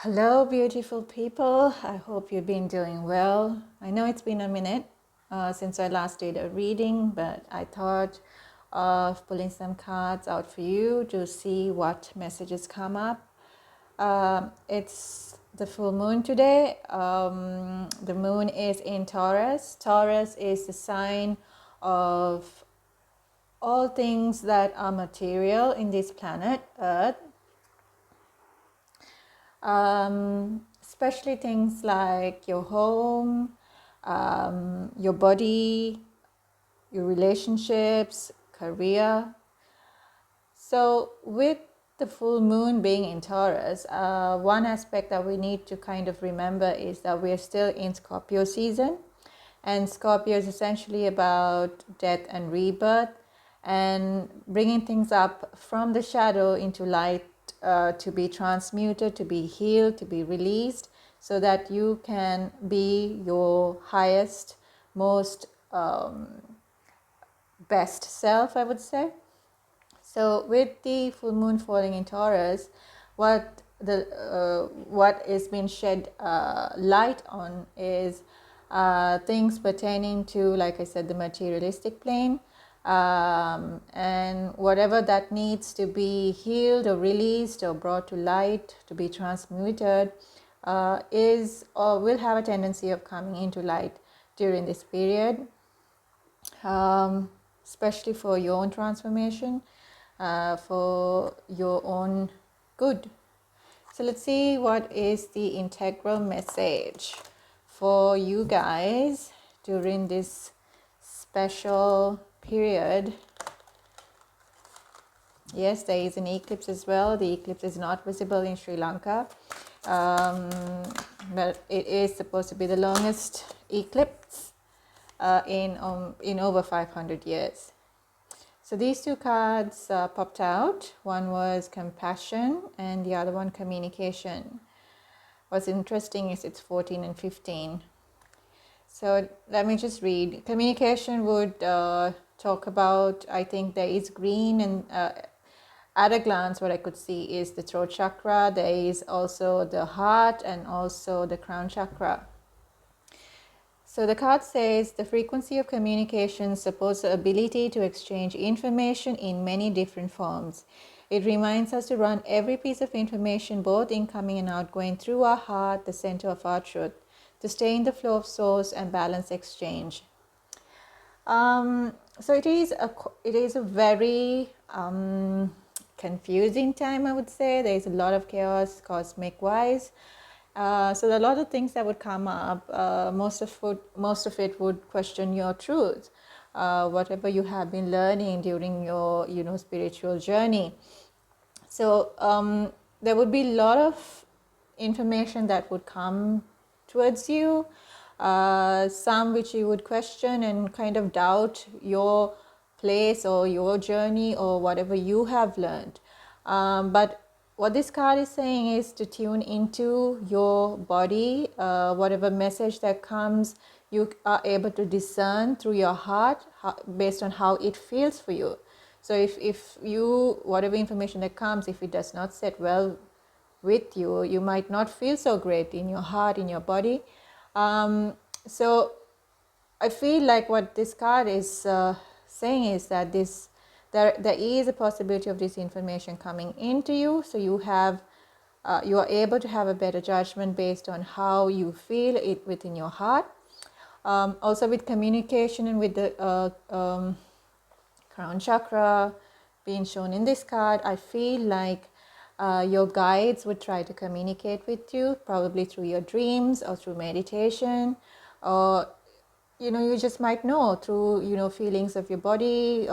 Hello, beautiful people. I hope you've been doing well. I know it's been a minute since I last did a reading, but I thought of pulling some cards out for you to see what messages come up. It's the full moon today. The moon is in Taurus. Taurus is the sign of all things that are material in this planet, Earth. Especially things like your home, your body, your relationships, career. So, with the full moon being in Taurus, one aspect that we need to kind of remember is that we're still in Scorpio season. And Scorpio is essentially about death and rebirth and bringing things up from the shadow into light, to be transmuted, to be healed, to be released, so that you can be your highest, most best self, I would say. So with the full moon falling in Taurus, what is being shed light on is things pertaining to, like I said, the materialistic plane, and whatever that needs to be healed or released or brought to light, to be transmuted, is or will have a tendency of coming into light during this period, especially for your own transformation, for your own good. So let's see what is the integral message for you guys during this special period. Yes, there is an eclipse as well. The eclipse is not visible in Sri Lanka, but it is supposed to be the longest eclipse in over 500 years. So these two cards popped out. One was compassion and the other one communication. What's interesting is it's 14 and 15. So let me just read. Communication would talk about, I think there is green, and at a glance what I could see is the throat chakra. There is also the heart and also the crown chakra. So the card says the frequency of communication supports the ability to exchange information in many different forms. It reminds us to run every piece of information, both incoming and outgoing, through our heart, the center of our truth, to stay in the flow of source and balance exchange. So it is a very confusing time, I would say. There is a lot of chaos cosmic wise. So there are a lot of things that would come up. Most of it would question your truth, whatever you have been learning during your spiritual journey. So there would be a lot of information that would come towards you, some which you would question and kind of doubt your place or your journey or whatever you have learned. But what this card is saying is to tune into your body. Whatever message that comes, you are able to discern through your heart based on how it feels for you. So if you, whatever information that comes, if it does not sit well with you, you might not feel so great in your heart, in your body. So I feel like what this card is saying is that there is a possibility of this information coming into you, so you are able to have a better judgment based on how you feel it within your heart. Also with communication and with the crown chakra being shown in this card, I feel like your guides would try to communicate with you, probably through your dreams or through meditation, or you just might know through feelings of your body,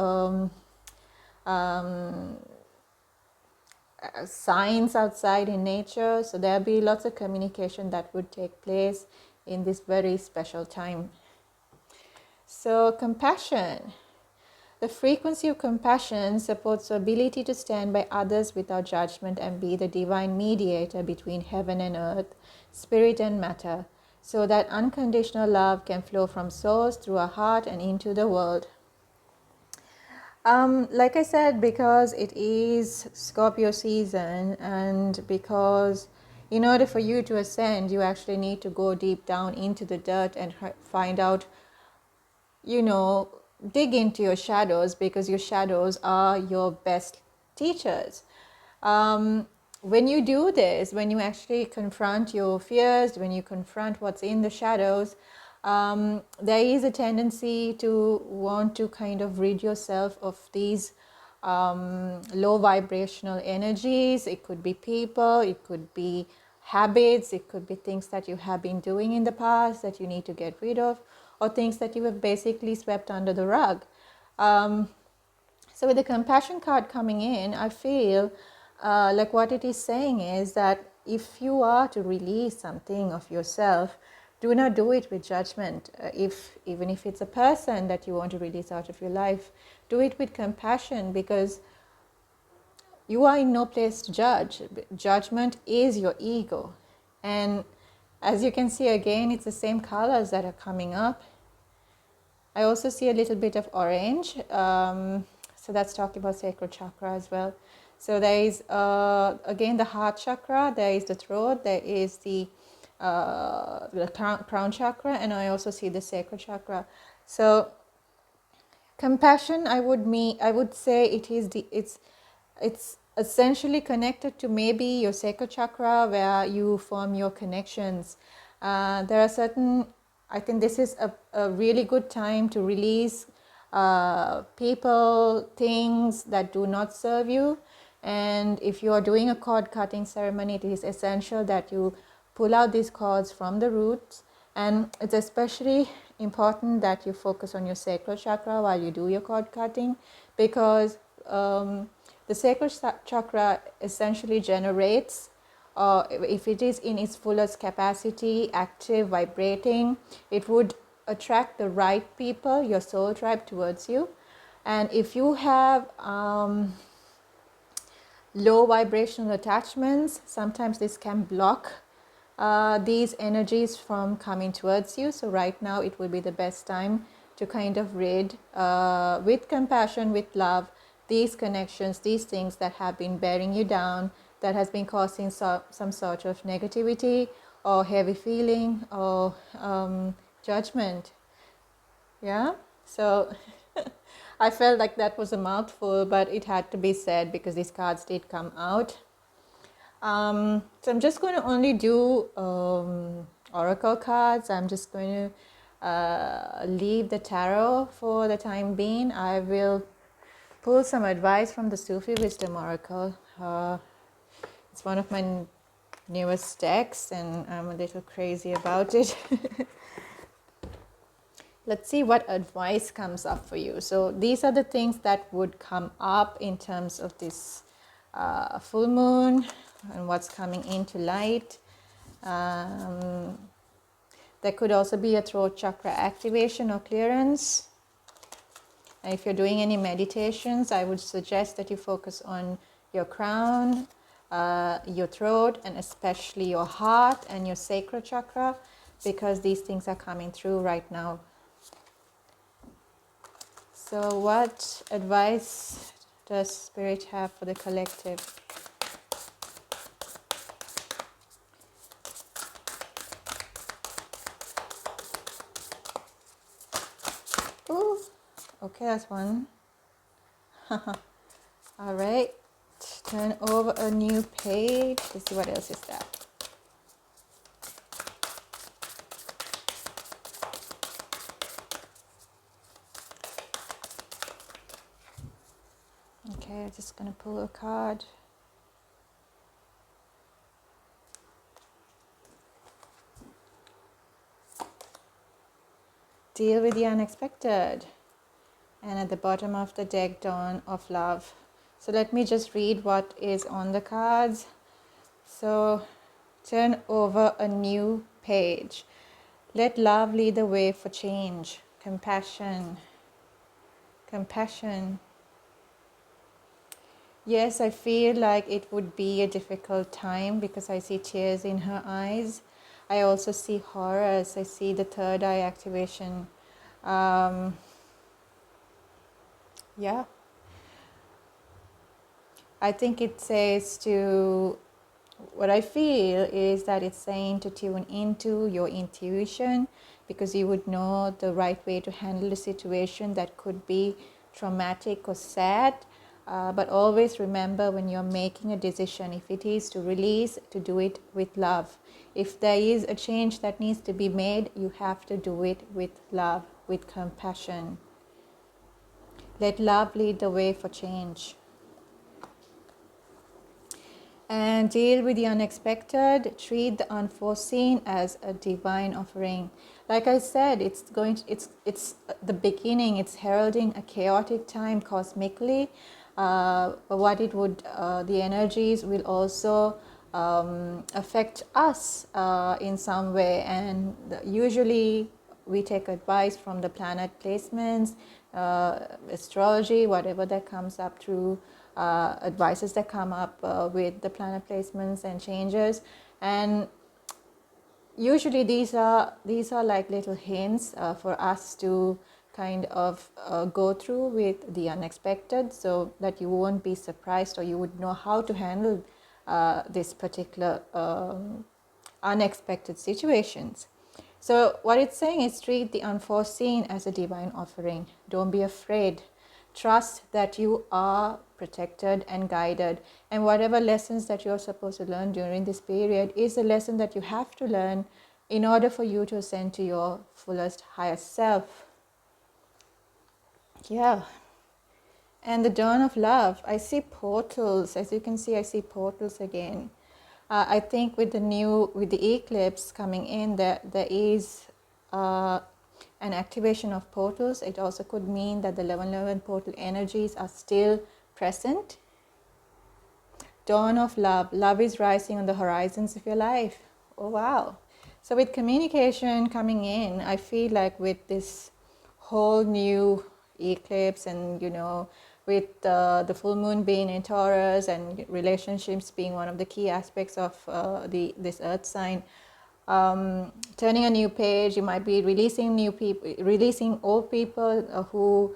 signs outside in nature. So there'll be lots of communication that would take place in this very special time. So compassion. The frequency of compassion supports the ability to stand by others without judgment and be the divine mediator between heaven and earth, spirit and matter, so that unconditional love can flow from source through our heart and into the world. Like I said, because it is Scorpio season and because in order for you to ascend, you actually need to go deep down into the dirt and find out, dig into your shadows, because your shadows are your best teachers. When you do this, when you actually confront your fears, when you confront what's in the shadows, there is a tendency to want to kind of rid yourself of these low vibrational energies. It could be people, it could be habits, it could be things that you have been doing in the past that you need to get rid of, or things that you have basically swept under the rug. So with the compassion card coming in, I feel like what it is saying is that if you are to release something of yourself, do not do it with judgment. Even if it's a person that you want to release out of your life, do it with compassion, because you are in no place to judge. Judgment is your ego. And as you can see, again, it's the same colors that are coming up. I also see a little bit of orange. So that's talking about sacral chakra as well. So there is, again, the heart chakra, there is the throat, there is the crown chakra, and I also see the sacral chakra. So compassion, I would say it's essentially connected to maybe your sacral chakra, where you form your connections. There are certain, I think this is a really good time to release people, things that do not serve you. And if you are doing a cord cutting ceremony, it is essential that you pull out these cords from the roots. And it's especially important that you focus on your sacral chakra while you do your cord cutting, because the sacral chakra essentially generates, if it is in its fullest capacity, active, vibrating, it would attract the right people, your soul tribe, towards you. And if you have low vibrational attachments, sometimes this can block these energies from coming towards you. So right now it will be the best time to kind of rid with compassion, with love, these connections, these things that have been bearing you down, that has been causing some sort of negativity or heavy feeling or judgment. Yeah, so I felt like that was a mouthful, but it had to be said because these cards did come out. So I'm just going to only do oracle cards. I'm just going to leave the tarot for the time being. I will pull some advice from the Sufi Wisdom Oracle. It's one of my newest decks, and I'm a little crazy about it. Let's see what advice comes up for you. So these are the things that would come up in terms of this full moon and what's coming into light. There could also be a throat chakra activation or clearance. And if you're doing any meditations, I would suggest that you focus on your crown, your throat, and especially your heart and your sacral chakra, because these things are coming through right now. So what advice does Spirit have for the collective? Ooh, okay, that's one. All right, turn over a new page. Let's see what else is that. Okay, I'm just going to pull a card. Deal with the unexpected. And at the bottom of the deck, Dawn of Love. So let me just read what is on the cards. So turn over a new page. Let love lead the way for change. Compassion. Compassion. Yes, I feel like it would be a difficult time because I see tears in her eyes. I also see Horus. I see the third eye activation. Yeah. I think it says to what I feel is that it's saying to tune into your intuition, because you would know the right way to handle the situation that could be traumatic or sad. But always remember, when you're making a decision, if it is to release, to do it with love. If there is a change that needs to be made, you have to do it with love, with compassion. Let love lead the way for change. And deal with the unexpected. Treat the unforeseen as a divine offering. Like I said, it's the beginning. It's heralding a chaotic time cosmically. But what it would, the energies will also affect us in some way. And usually we take advice from the planet placements, astrology, whatever that comes up through advices that come up with the planet placements and changes. And usually these are like little hints for us to kind of go through with the unexpected, so that you won't be surprised, or you would know how to handle this particular unexpected situations. So what it's saying is, treat the unforeseen as a divine offering. Don't be afraid. Trust that you are protected and guided. And whatever lessons that you're supposed to learn during this period is a lesson that you have to learn in order for you to ascend to your fullest, highest self. Yeah. And the dawn of love. I see portals. As you can see, I see portals again. I think with the eclipse coming in, there is an activation of portals. It also could mean that the 1111 portal energies are still present. Dawn of love. Love is rising on the horizons of your life. Oh, wow. So with communication coming in, I feel like with this whole new eclipse, and with the full moon being in Taurus, and relationships being one of the key aspects of this earth sign, turning a new page. You might be releasing new people, releasing old people who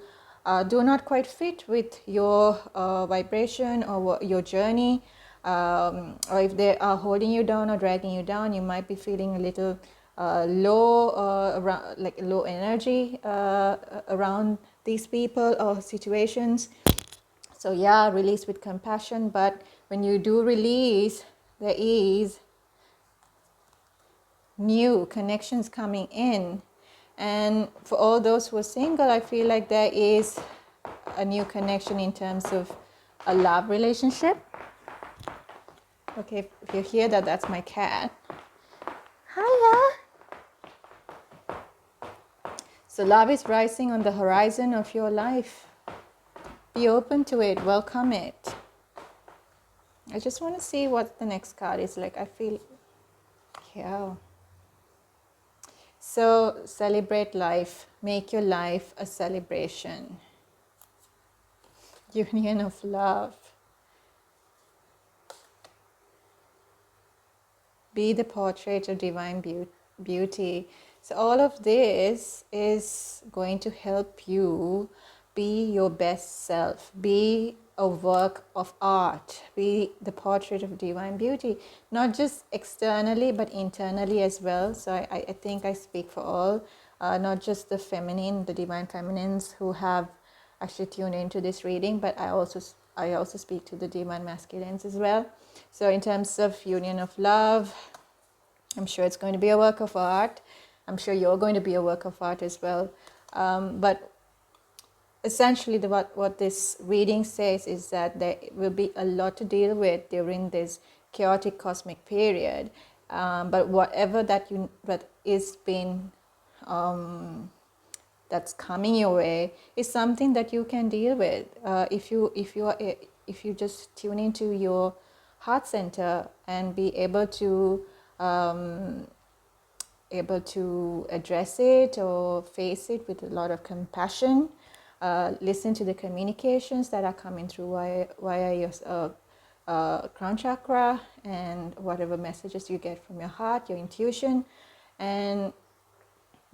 do not quite fit with your vibration or your journey, or if they are holding you down or dragging you down, you might be feeling a little low, around, like low energy around these people or situations. So yeah, release with compassion. But when you do release, there is new connections coming in. And for all those who are single, I feel like there is a new connection in terms of a love relationship. Okay, if you hear that, that's my cat. Hiya. So love is rising on the horizon of your life. Be open to it, welcome it. I just want to see what the next card is like. I feel, yeah. So celebrate life, make your life a celebration. Union of love. Be the portrait of divine beauty. So all of this is going to help you be your best self. Be a work of art. Be the portrait of divine beauty. Not just externally, but internally as well. So I think I speak for all. Not just the feminine, the divine feminines who have actually tuned into this reading, but I also speak to the divine masculines as well. So in terms of union of love, I'm sure it's going to be a work of art. I'm sure you're going to be a work of art as well. But essentially what this reading says is that there will be a lot to deal with during this chaotic cosmic period. But whatever that is being that's coming your way is something that you can deal with if you just tune into your heart center and be able to address it or face it with a lot of compassion. Listen to the communications that are coming through via your crown chakra, and whatever messages you get from your heart, your intuition, and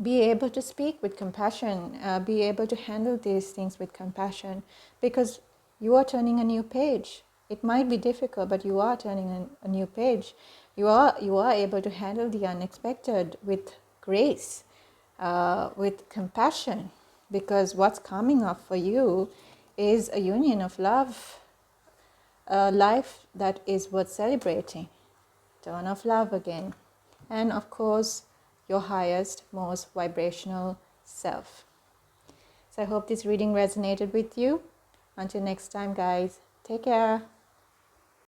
be able to speak with compassion, be able to handle these things with compassion, because you are turning a new page. It might be difficult, but you are turning a new page. You are able to handle the unexpected with grace, with compassion, because what's coming up for you is a union of love, a life that is worth celebrating, turn of love again, and of course your highest, most vibrational self. So I hope this reading resonated with you. Until next time, guys, take care.